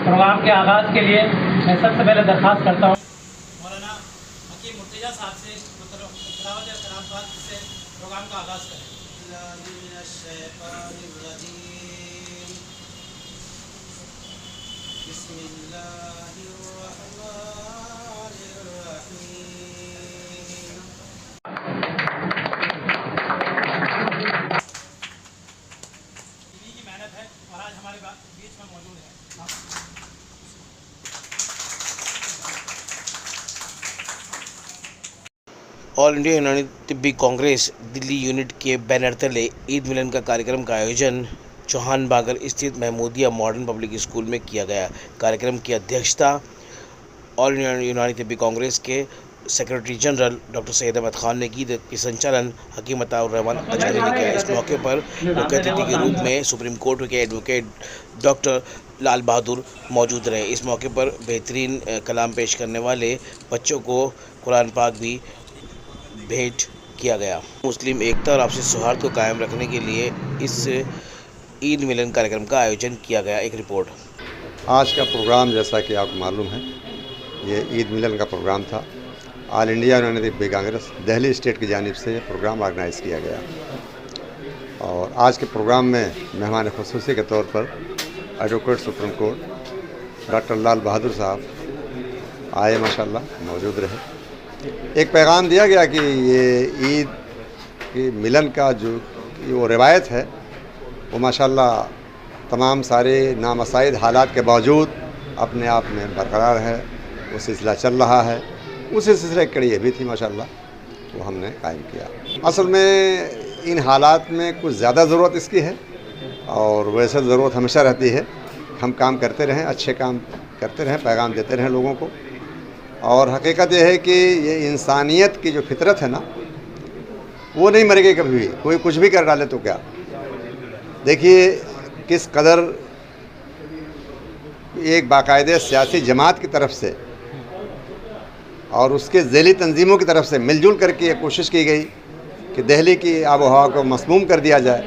Programme के आगाज़ के लिए मैं सबसे पहले दरख्वास्त करता हूँ मौलाना हकीम मुर्तज़ा साहब से तिलावत कलाम पाक से प्रोग्राम का आगाज़ करें। की मेहनत है और आज हमारे बीच में मौजूद है। ऑल इंडिया यूनानी तिब्बी कांग्रेस दिल्ली यूनिट के बैनर तले ईद मिलन का कार्यक्रम का आयोजन चौहान बागर स्थित महमूदिया मॉडर्न पब्लिक स्कूल में किया गया। कार्यक्रम की अध्यक्षता ऑल इंडिया यूनानी तिब्बी कांग्रेस के secretary general doctor Syed Ahmad Khan ने की, जबकि संचालन हकीम अताउर रहमान अजहरी ने किया। इस मौके पर मुख्य अतिथि के रूप में सुप्रीम कोर्ट के एडवोकेट डॉक्टर लाल बहादुर मौजूद रहे। इस मौके पर बेहतरीन कलाम पेश करने वाले बच्चों को कुरान पाक भी भेंट किया गया। मुस्लिम एकता और आपसी सौहार्द को कायम रखने के लिए इस ईद मिलन कार्यक्रम का आयोजन किया गया। एक रिपोर्ट। आज का प्रोग्राम जैसा कि आपको मालूम है, ये ईद मिलन का प्रोग्राम था। ऑल इंडिया यूनानी तिब्बी कांग्रेस दिल्ली स्टेट की जानिब से ये प्रोग्राम ऑर्गेनाइज़ किया गया और आज के प्रोग्राम में मेहमान ख़ुसूसी के तौर पर advocate supreme court doctor Lal Bahadur साहब आए, माशाल्लाह मौजूद रहे। एक पैगाम दिया गया कि ये ईद की मिलन का जो वो रिवायत है वो माशाल्लाह तमाम सारे नामसाइद हालात के बावजूद अपने आप में बरकरार है, वो सिलसिला चल रहा है। उसी सिलसिले की कड़ी ये भी थी माशाल्लाह, वो हमने कायम किया। असल में इन हालात में कुछ ज़्यादा ज़रूरत इसकी है और वैसे ज़रूरत हमेशा रहती है। हम काम करते रहें, अच्छे काम करते रहें, पैगाम देते रहें लोगों को। और हकीकत यह है कि ये इंसानियत की जो फितरत है ना, वो नहीं मरेगी कभी भी। कोई कुछ भी कर डाले तो क्या, देखिए किस कदर एक बाकायदे सियासी जमात की तरफ से और उसके ज़ैली तंजीमों की तरफ से मिलजुल करके ये कोशिश की गई कि दिल्ली की आब व हवा को मसमूम कर दिया जाए,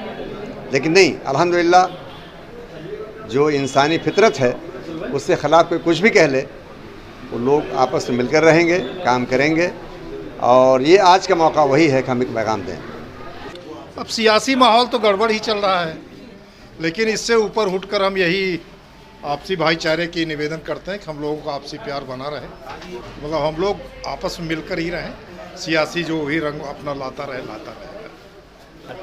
लेकिन नहीं, अल्हम्दुलिल्लाह जो इंसानी फितरत है उससे ख़िलाफ़ कोई कुछ भी कह ले, वो लोग आपस में मिलकर रहेंगे, काम करेंगे। और ये आज का मौका वही है कि हम एक पैगाम दें। अब सियासी माहौल तो गड़बड़ ही चल रहा है, लेकिन इससे ऊपर उठकर हम यही आपसी भाईचारे की निवेदन करते हैं कि हम लोगों का आपसी प्यार बना रहे, मतलब हम लोग आपस में मिलकर ही रहें। सियासी जो ही रंग अपना लाता रहेगा।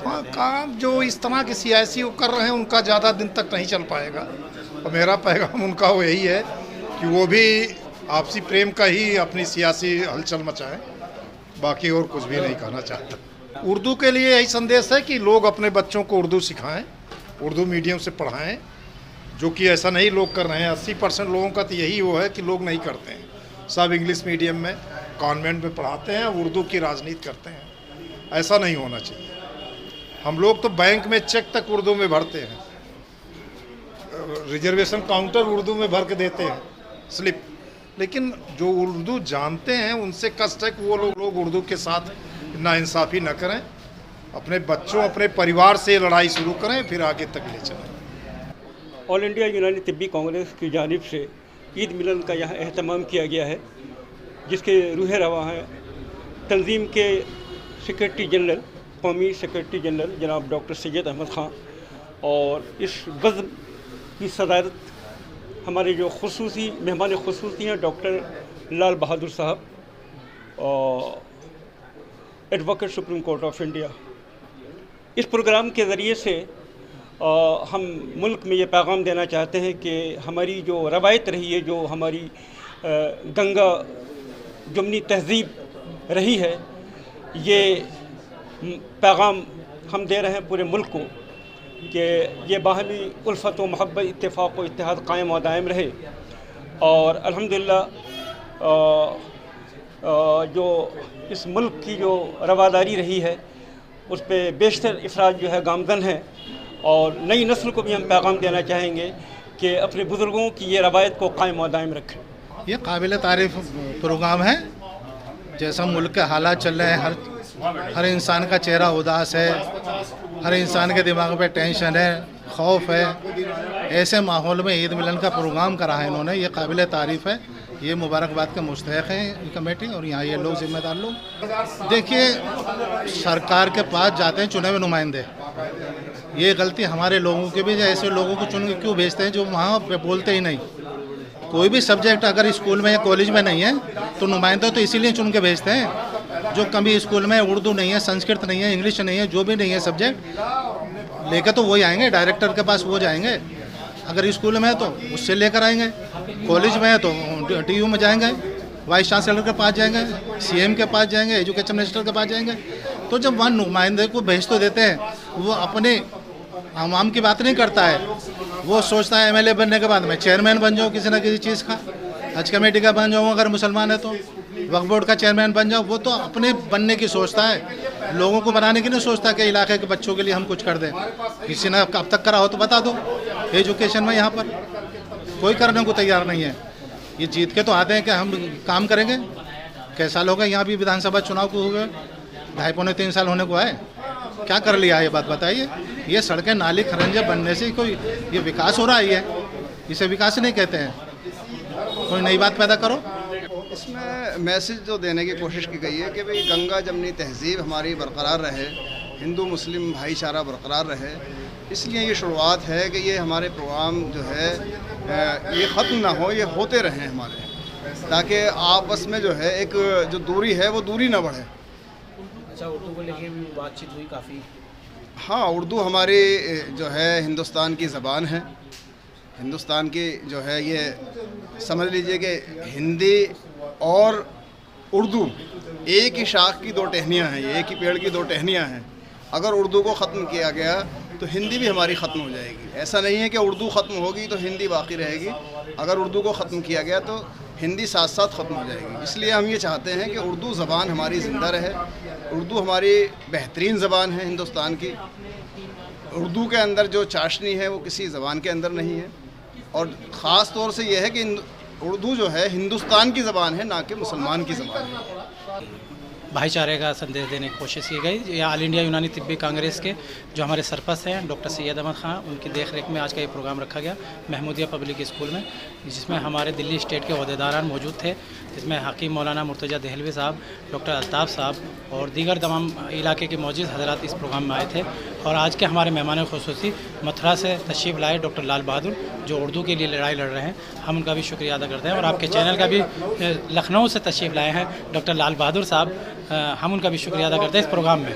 हाँ, काम जो इस तरह के सियासी वो कर रहे हैं उनका ज़्यादा दिन तक नहीं चल पाएगा। और मेरा पैगाम उनका वो यही है कि वो भी आपसी प्रेम का ही अपनी सियासी हलचल मचाएं, बाकी और कुछ भी नहीं कहना चाहता। उर्दू के लिए यही संदेश है कि लोग अपने बच्चों को उर्दू सिखाएं, उर्दू मीडियम से पढ़ाएं, जो कि ऐसा नहीं लोग कर रहे हैं। 80% लोगों का तो यही वो है कि लोग नहीं करते हैं, सब इंग्लिश मीडियम में कॉन्वेंट में पढ़ाते हैं, उर्दू की राजनीति करते हैं। ऐसा नहीं होना चाहिए। हम लोग तो बैंक में चेक तक उर्दू में भरते हैं, रिजर्वेशन काउंटर उर्दू में भर के देते हैं स्लिप, लेकिन जो उर्दू जानते हैं उनसे कष्ट है कि वो लोग उर्दू के साथ नाइंसाफ़ी न करें। अपने बच्चों, अपने परिवार से लड़ाई शुरू करें, फिर आगे तक ले चलें। ऑल इंडिया यूनानी तिब्बी कांग्रेस की जानिब से ईद मिलन का यहाँ एहतमाम किया गया है, जिसके रूह रवा हैं तंजीम के सेक्रेटरी जनरल, कौमी सेक्रेटरी जनरल जनाब डॉक्टर सैयद अहमद ख़ान, और इस बज़्म की सदारत हमारे जो खुसूसी मेहमान खुसूसी हैं डॉक्टर लाल बहादुर साहब और advocate supreme court of India. इस प्रोग्राम के ज़रिए से हम मुल्क में ये पैगाम देना चाहते हैं कि हमारी जो रवायत रही है, जो हमारी गंगा जमुनी तहज़ीब रही है, ये पैगाम हम दे रहे हैं पूरे मुल्क को कि ये बाहमी उल्फत व मोहब्बत, इत्तेफाक व इत्तेहाद कायम व दायम रहे। और अल्हम्दुलिल्लाह जो इस मुल्क की जो रवादारी रही है उस पर बेशतर अफराद जो है गामज़न हैं, और नई नस्ल को भी हम पैगाम देना चाहेंगे कि अपने बुज़ुर्गों की ये रवायत को कायम व दायम रखें। ये काबिल तारीफ़ प्रोग्राम है। जैसा मुल्क के हालात चल रहे हैं, हर इंसान का चेहरा उदास है, हर इंसान के दिमाग पे टेंशन है, खौफ है। ऐसे माहौल में ईद मिलन का प्रोग्राम करा है इन्होंने, ये काबिल तारीफ़ है। ये मुबारकबाद के मुस्तहक़ हैं ये कमेटी और यहाँ ये लोग ज़िम्मेदार लोग। देखिए, सरकार के पास जाते हैं चुने हुए नुमाइंदे, ये गलती हमारे लोगों की भी है। ऐसे लोगों को चुन के क्यों भेजते हैं जो वहाँ पे बोलते ही नहीं। कोई भी सब्जेक्ट अगर स्कूल में या कॉलेज में नहीं है तो नुमाइंदे तो इसीलिए चुन के भेजते हैं। जो कभी स्कूल में उर्दू नहीं है, संस्कृत नहीं है, इंग्लिश नहीं है, जो भी नहीं है सब्जेक्ट लेकर तो वही आएंगे, डायरेक्टर के पास वो जाएंगे। अगर स्कूल में है तो उससे लेकर आएंगे, कॉलेज में है तो DU में जाएंगे, वाइस चांसलर के पास जाएंगे, CM के पास जाएंगे, एजुकेशन मिनिस्टर के पास जाएंगे। तो जब वहाँ नुमाइंदे को भेज तो देते हैं, वो अपने आवाम की बात नहीं करता है। वो सोचता है MLA बनने के बाद मैं चेयरमैन बन जाऊँ किसी न किसी चीज़ का, हज कमेटी का बन जाऊँ, अगर मुसलमान है तो वक्फ बोर्ड का चेयरमैन बन जाऊँ। वो तो अपने बनने की सोचता है, लोगों को बनाने की नहीं सोचता कि इलाके के बच्चों के लिए हम कुछ कर दें। किसी ने कब तक करा हो तो बता दो। एजुकेशन में यहाँ पर कोई करने को तैयार नहीं है। ये जीत के तो आते हैं कि हम काम करेंगे। कैसा साल हो गए यहाँ भी विधानसभा चुनाव को हो गए, 2.5-3 साल होने को आए, क्या कर लिया ये बात बताइए। ये सड़कें नाली खरंजे बनने से कोई ये विकास हो रहा है? इसे विकास नहीं कहते हैं। कोई नई बात पैदा करो। इसमें मैसेज जो देने की कोशिश की गई है कि भाई गंगा जमनी तहजीब हमारी बरकरार रहे, हिंदू मुस्लिम भाईचारा बरकरार रहे। इसलिए ये शुरुआत है कि ये हमारे प्रोग्राम जो है ये ख़त्म ना हो, ये होते रहें हमारे, ताकि आपस में जो है एक जो दूरी है वो दूरी ना बढ़े। अच्छा, उर्दू को लेके भी बातचीत हुई काफ़ी? हाँ, उर्दू हमारी जो है हिंदुस्तान की ज़बान है। हिंदुस्तान की जो है ये समझ लीजिए कि हिंदी और उर्दू एक ही शाख की दो टहनियाँ हैं, ये एक ही पेड़ की दो टहनियाँ हैं। अगर उर्दू को ख़त्म किया गया तो हिंदी भी हमारी ख़त्म हो जाएगी। ऐसा नहीं है कि उर्दू ख़त्म होगी तो हिंदी बाकी रहेगी। अगर उर्दू को ख़त्म किया गया तो हिंदी साथ साथ ख़त्म हो जाएगी। इसलिए हम ये चाहते हैं कि उर्दू ज़बान हमारी ज़िंदा रहे। उर्दू हमारी बेहतरीन ज़बान है हिंदुस्तान की। उर्दू के अंदर जो चाशनी है वो किसी ज़बान के अंदर नहीं है। और ख़ास तौर से यह है कि उर्दू जो है हिंदुस्तान की ज़बान है, ना कि मुसलमान की ज़बान है। भाईचारे का संदेश देने की कोशिश की गई। ये ऑल इंडिया यूनानी तिब्बी कांग्रेस के जो हमारे सरपंच हैं डॉक्टर सैयद अहमद खान, उनकी देखरेख में आज का ये प्रोग्राम रखा गया महमूदिया पब्लिक स्कूल में, जिसमें हमारे दिल्ली स्टेट के ओहदेदारान मौजूद थे, जिसमें हकीम मौलाना मुर्तज़ा दहलवी साहब, डॉक्टर अल्ताफ़ साहब और दीगर तमाम इलाके के मौजूद हज़रात इस प्रोग्राम में आए थे। और आज के हमारे मेहमान ख़ुसूसी मथुरा से तशरीफ़ लाए डॉक्टर लाल बहादुर, जो उर्दू के लिए लड़ाई लड़ रहे हैं। हम उनका भी शुक्रिया अदा करते हैं। और आपके चैनल का भी लखनऊ से तशरीफ़ लाए हैं डॉक्टर लाल बहादुर साहब, हम उनका भी शुक्रिया अदा करते हैं इस प्रोग्राम में।